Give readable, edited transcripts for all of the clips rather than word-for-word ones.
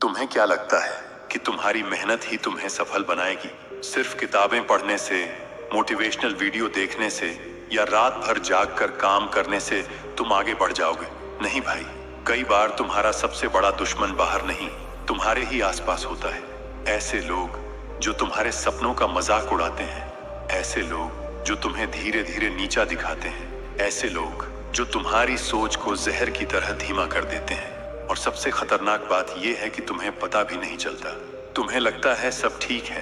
तुम्हें क्या लगता है कि तुम्हारी मेहनत ही तुम्हें सफल बनाएगी? सिर्फ किताबें पढ़ने से, मोटिवेशनल वीडियो देखने से या रात भर जाग कर काम करने से तुम आगे बढ़ जाओगे? नहीं भाई, कई बार तुम्हारा सबसे बड़ा दुश्मन बाहर नहीं, तुम्हारे ही आसपास होता है। ऐसे लोग जो तुम्हारे सपनों का मजाक उड़ाते हैं, ऐसे लोग जो तुम्हें धीरे धीरे नीचा दिखाते हैं, ऐसे लोग जो तुम्हारी सोच को जहर की तरह धीमा कर देते हैं। और सबसे खतरनाक बात यह है कि तुम्हें पता भी नहीं चलता। तुम्हें लगता है सब ठीक है,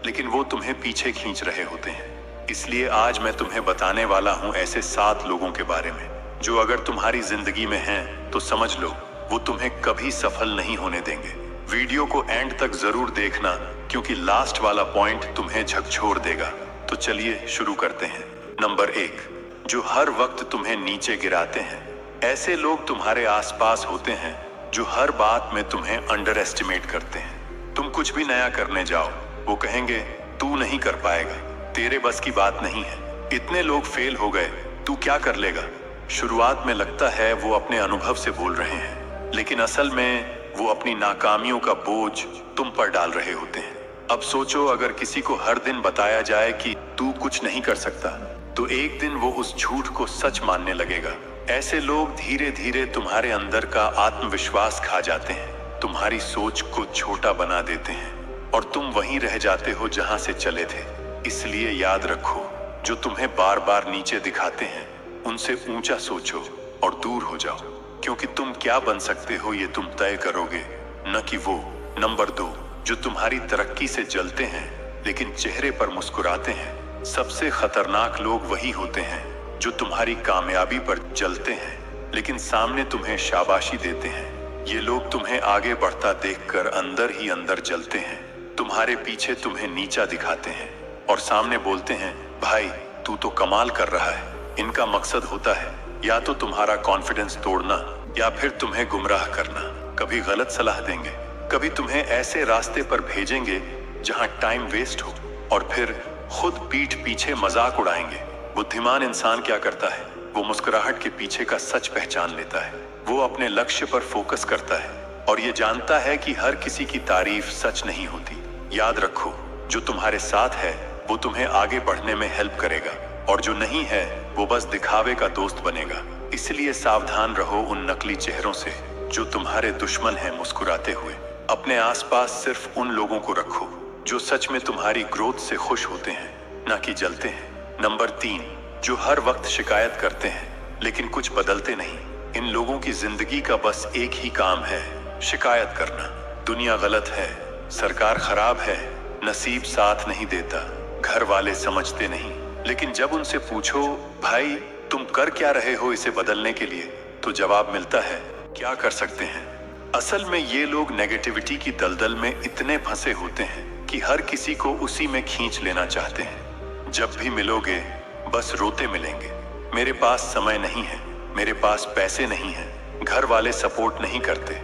लेकिन वो तुम्हें पीछे खींच रहे होते हैं। इसलिए आज मैं तुम्हें बताने वाला हूं ऐसे 7 लोगों के बारे में जो अगर तुम्हारी जिंदगी में हैं तो समझ लो वो तुम्हें कभी सफल नहीं होने देंगे। वीडियो को एंड तक जरूर देखना, क्योंकि लास्ट वाला पॉइंट तुम्हें झकझोर देगा। तो चलिए शुरू करते हैं। नंबर 1, जो हर वक्त तुम्हें नीचे गिराते हैं। ऐसे लोग तुम्हारे आसपास होते हैं जो हर बात में तुम्हें अंडर एस्टिमेट करते हैं। तुम कुछ भी नया करने जाओ, वो कहेंगे तू नहीं कर पाएगा, तेरे बस की बात नहीं है, इतने लोग फेल हो गए, तू क्या कर लेगा। शुरुआत में लगता है वो अपने अनुभव से बोल रहे हैं, लेकिन असल में वो अपनी नाकामियों का बोझ तुम पर डाल रहे होते हैं। अब सोचो, अगर किसी को हर दिन बताया जाए कि तू कुछ नहीं कर सकता, तो एक दिन वो उस झूठ को सच मानने लगेगा। ऐसे लोग धीरे धीरे तुम्हारे अंदर का आत्मविश्वास खा जाते हैं, तुम्हारी सोच को छोटा बना देते हैं और तुम वहीं रह जाते हो जहां से चले थे। इसलिए याद रखो, जो तुम्हें बार बार नीचे दिखाते हैं उनसे ऊंचा सोचो और दूर हो जाओ, क्योंकि तुम क्या बन सकते हो ये तुम तय करोगे, न कि वो। नंबर 2, जो तुम्हारी तरक्की से जलते हैं लेकिन चेहरे पर मुस्कुराते हैं। सबसे खतरनाक लोग वही होते हैं जो तुम्हारी कामयाबी पर जलते हैं लेकिन सामने तुम्हें शाबाशी देते हैं। ये लोग तुम्हें आगे बढ़ता देखकर अंदर ही अंदर जलते हैं, तुम्हारे पीछे तुम्हें नीचा दिखाते हैं और सामने बोलते हैं भाई तू तो कमाल कर रहा है। इनका मकसद होता है या तो तुम्हारा कॉन्फिडेंस तोड़ना या फिर तुम्हें गुमराह करना। कभी गलत सलाह देंगे, कभी तुम्हें ऐसे रास्ते पर भेजेंगे जहां टाइम वेस्ट हो, और फिर खुद पीठ पीछे मजाक उड़ाएंगे। बुद्धिमान इंसान क्या करता है, वो मुस्कुराहट के पीछे का सच पहचान लेता है। वो अपने लक्ष्य पर फोकस करता है और ये जानता है कि हर किसी की तारीफ सच नहीं होती। याद रखो, जो तुम्हारे साथ है वो तुम्हें आगे बढ़ने में हेल्प करेगा और जो नहीं है वो बस दिखावे का दोस्त बनेगा। इसलिए सावधान रहो उन नकली चेहरों से जो तुम्हारे दुश्मन हैं मुस्कुराते हुए। अपने आसपास सिर्फ उन लोगों को रखो जो सच में तुम्हारी ग्रोथ से खुश होते हैं, ना कि जलते हैं। नंबर 3, जो हर वक्त शिकायत करते हैं लेकिन कुछ बदलते नहीं। इन लोगों की जिंदगी का बस एक ही काम है, शिकायत करना। दुनिया गलत है, सरकार खराब है, नसीब साथ नहीं देता, घर वाले समझते नहीं। लेकिन जब उनसे पूछो भाई तुम कर क्या रहे हो इसे बदलने के लिए, तो जवाब मिलता है क्या कर सकते हैं। असल में ये लोग नेगेटिविटी की दलदल में इतने फंसे होते हैं कि हर किसी को उसी में खींच लेना चाहते हैं। जब भी मिलोगे बस रोते मिलेंगे, मेरे पास समय नहीं है, मेरे पास पैसे नहीं हैं, घर वाले सपोर्ट नहीं करते,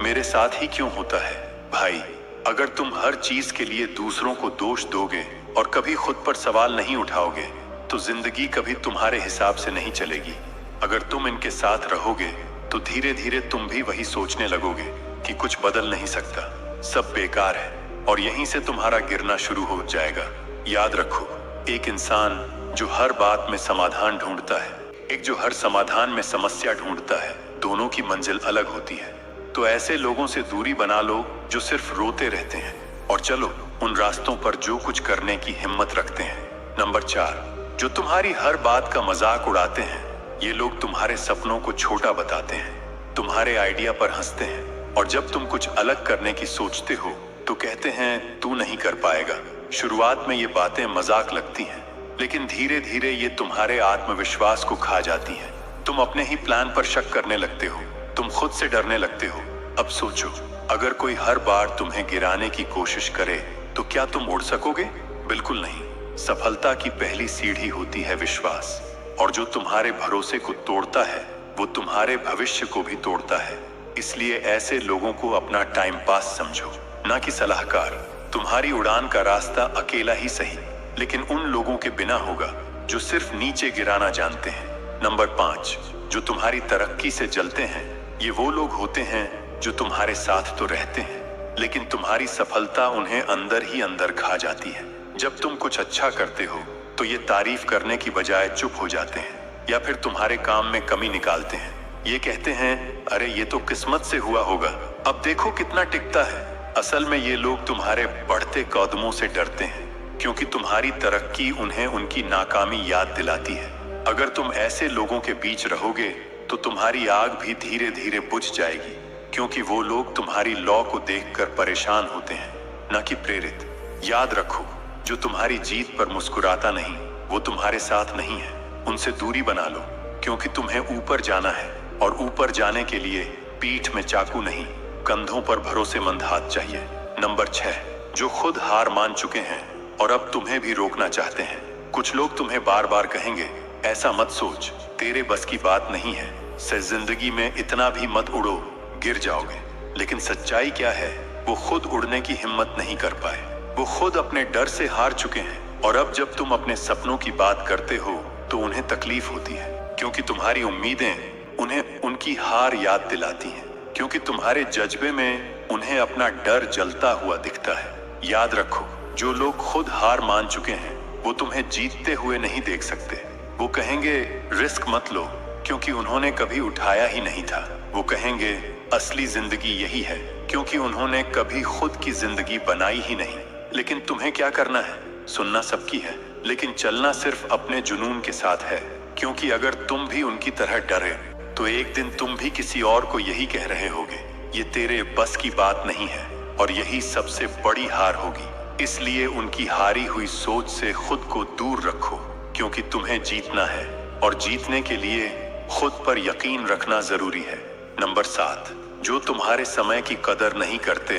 मेरे साथ ही क्यों होता है। भाई, अगर तुम हर चीज के लिए दूसरों को दोष दोगे और कभी खुद पर सवाल नहीं उठाओगे तो जिंदगी कभी तुम्हारे हिसाब से नहीं चलेगी। अगर तुम इनके साथ रहोगे तो धीरे धीरे तुम भी वही सोचने लगोगे कि कुछ बदल नहीं सकता, सब बेकार है, और यहीं से तुम्हारा गिरना शुरू हो जाएगा। याद रखो, एक इंसान जो हर बात में समाधान ढूंढता है, एक जो हर समाधान में समस्या ढूंढता है, दोनों की मंजिल अलग होती है। तो ऐसे लोगों से दूरी बना लो जो सिर्फ रोते रहते हैं और चलो उन रास्तों पर जो कुछ करने की हिम्मत रखते हैं। नंबर 4, जो तुम्हारी हर बात का मजाक उड़ाते हैं। ये लोग तुम्हारे सपनों को छोटा बताते हैं, तुम्हारे आइडिया पर हंसते हैं और जब तुम कुछ अलग करने की सोचते हो तो कहते हैं तू नहीं कर पाएगा। शुरुआत में ये बातें मजाक लगती हैं, लेकिन धीरे धीरे ये तुम्हारे आत्मविश्वास को खा जाती हैं। तुम अपने ही प्लान पर शक करने लगते हो, तुम खुद से डरने लगते हो। अब सोचो, अगर कोई हर बार तुम्हें गिराने की कोशिश करे तो क्या तुम उड़ सकोगे? बिल्कुल नहीं। सफलता की पहली सीढ़ी होती है विश्वास, और जो तुम्हारे भरोसे को तोड़ता है वो तुम्हारे भविष्य को भी तोड़ता है। इसलिए ऐसे लोगों को अपना टाइम पास समझो, ना कि सलाहकार। तुम्हारी उड़ान का रास्ता अकेला ही सही, लेकिन उन लोगों के बिना होगा जो सिर्फ नीचे गिराना जानते हैं। नंबर 5, जो तुम्हारी तरक्की से जलते हैं। ये वो लोग होते हैं जो तुम्हारे साथ तो रहते हैं लेकिन तुम्हारी सफलता उन्हें अंदर ही अंदर खा जाती है। जब तुम कुछ अच्छा करते हो तो ये तारीफ करने की बजाय चुप हो जाते हैं या फिर तुम्हारे काम में कमी निकालते हैं। ये कहते हैं, अरे ये तो किस्मत से हुआ होगा, अब देखो कितना टिकता है। असल में ये लोग तुम्हारे बढ़ते कदमों से डरते हैं, क्योंकि तुम्हारी तरक्की उन्हें उनकी नाकामी याद दिलाती है। अगर तुम ऐसे लोगों के बीच रहोगे तो तुम्हारी आग भी धीरे धीरे बुझ जाएगी, क्योंकि वो लोग तुम्हारी लौ को देखकर परेशान होते हैं, न कि प्रेरित। याद रखो, जो तुम्हारी जीत पर मुस्कुराता नहीं वो तुम्हारे साथ नहीं है। उनसे दूरी बना लो, क्योंकि तुम्हें ऊपर जाना है, और ऊपर जाने के लिए पीठ में चाकू नहीं, कंधों पर भरोसेमंद हाथ चाहिए। नंबर 6, जो खुद हार मान चुके हैं और अब तुम्हें भी रोकना चाहते हैं। कुछ लोग तुम्हें बार बार कहेंगे, ऐसा मत सोच, तेरे बस की बात नहीं है, से जिंदगी में इतना भी मत उड़ो, गिर जाओगे। लेकिन सच्चाई क्या है, वो खुद उड़ने की हिम्मत नहीं कर पाए। वो खुद अपने डर से हार चुके हैं, और अब जब तुम अपने सपनों की बात करते हो तो उन्हें तकलीफ होती है, क्योंकि तुम्हारी उम्मीदें उन्हें उनकी हार याद दिलाती हैं, क्योंकि तुम्हारे जज्बे में उन्हें अपना डर जलता हुआ दिखता है। याद रखो, जो लोग खुद हार मान चुके हैं वो तुम्हें जीतते हुए नहीं देख सकते। वो कहेंगे, रिस्क मत लो, क्योंकि उन्होंने कभी उठाया ही नहीं था। वो कहेंगे, असली जिंदगी यही है, क्योंकि उन्होंने कभी खुद की जिंदगी बनाई ही नहीं। लेकिन तुम्हें क्या करना है, सुनना सबकी है, लेकिन चलना सिर्फ अपने जुनून के साथ है, क्योंकि अगर तुम भी उनकी तरह डरे तो एक दिन तुम भी किसी और को यही कह रहे होगे, ये तेरे बस की बात नहीं है, और यही सबसे बड़ी हार होगी। इसलिए उनकी हारी हुई सोच से खुद को दूर रखो, क्योंकि तुम्हें जीतना है, और जीतने के लिए खुद पर यकीन रखना जरूरी है। नंबर 7, जो तुम्हारे समय की कदर नहीं करते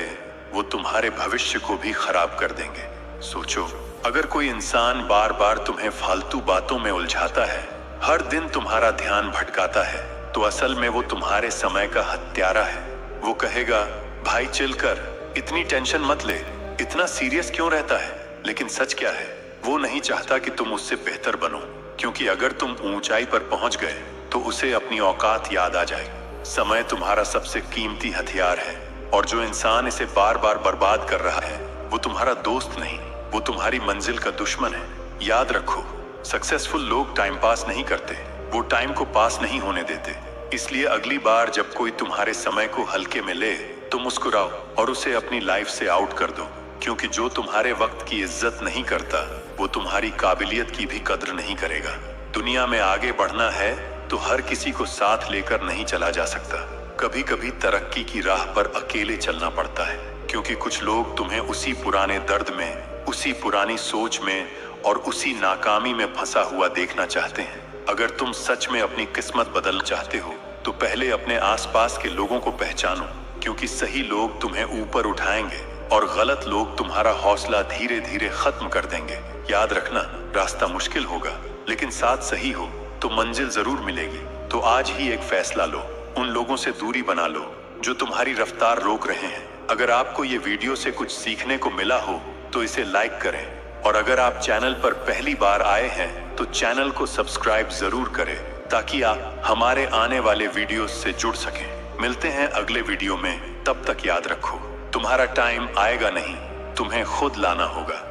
वो तुम्हारे भविष्य को भी खराब कर देंगे। सोचो, अगर कोई इंसान बार बार तुम्हें फालतू बातों में उलझाता है, हर दिन तुम्हारा ध्यान भटकाता है, तो असल में वो तुम्हारे समय का हत्यारा है। वो कहेगा, भाई चिल कर, इतनी टेंशन मत ले, इतना सीरियस क्यों रहता है। लेकिन सच क्या है, वो नहीं चाहता कि तुम उससे बेहतर बनो, क्योंकि अगर तुम ऊंचाई पर पहुंच गए तो उसे अपनी औकात याद आ जाए। समय तुम्हारा सबसे कीमती हथियार है, और जो इंसान इसे बार बार बर्बाद कर रहा है वो तुम्हारा दोस्त नहीं, वो तुम्हारी मंजिल का दुश्मन है। याद रखो, सक्सेसफुल लोग टाइम पास नहीं करते, वो टाइम को पास नहीं होने देते। इसलिए अगली बार जब कोई तुम्हारे समय को हल्के में ले तो मुस्कुराओ और उसे अपनी लाइफ से आउट कर दो, क्योंकि जो तुम्हारे वक्त की इज्जत नहीं करता वो तुम्हारी काबिलियत की भी कद्र नहीं करेगा। दुनिया में आगे बढ़ना है तो हर किसी को साथ लेकर नहीं चला जा सकता। कभी कभी तरक्की की राह पर अकेले चलना पड़ता है, क्योंकि कुछ लोग तुम्हें उसी पुराने दर्द में, उसी पुरानी सोच में और उसी नाकामी में फंसा हुआ देखना चाहते हैं। अगर तुम सच में अपनी किस्मत बदलना चाहते हो तो पहले अपने आसपास के लोगों को पहचानो, क्योंकि सही लोग तुम्हें ऊपर उठाएंगे और गलत लोग तुम्हारा हौसला धीरे धीरे खत्म कर देंगे। याद रखना, रास्ता मुश्किल होगा, लेकिन साथ सही हो तो मंजिल जरूर मिलेगी। तो आज ही एक फैसला लो, उन लोगों से दूरी बना लो जो तुम्हारी रफ्तार रोक रहे हैं। अगर आपको ये वीडियो से कुछ सीखने को मिला हो तो इसे लाइक करें, और अगर आप चैनल पर पहली बार आए हैं तो चैनल को सब्सक्राइब जरूर करें, ताकि आप हमारे आने वाले वीडियोस से जुड़ सकें। मिलते हैं अगले वीडियो में, तब तक याद रखो, तुम्हारा टाइम आएगा नहीं, तुम्हें खुद लाना होगा।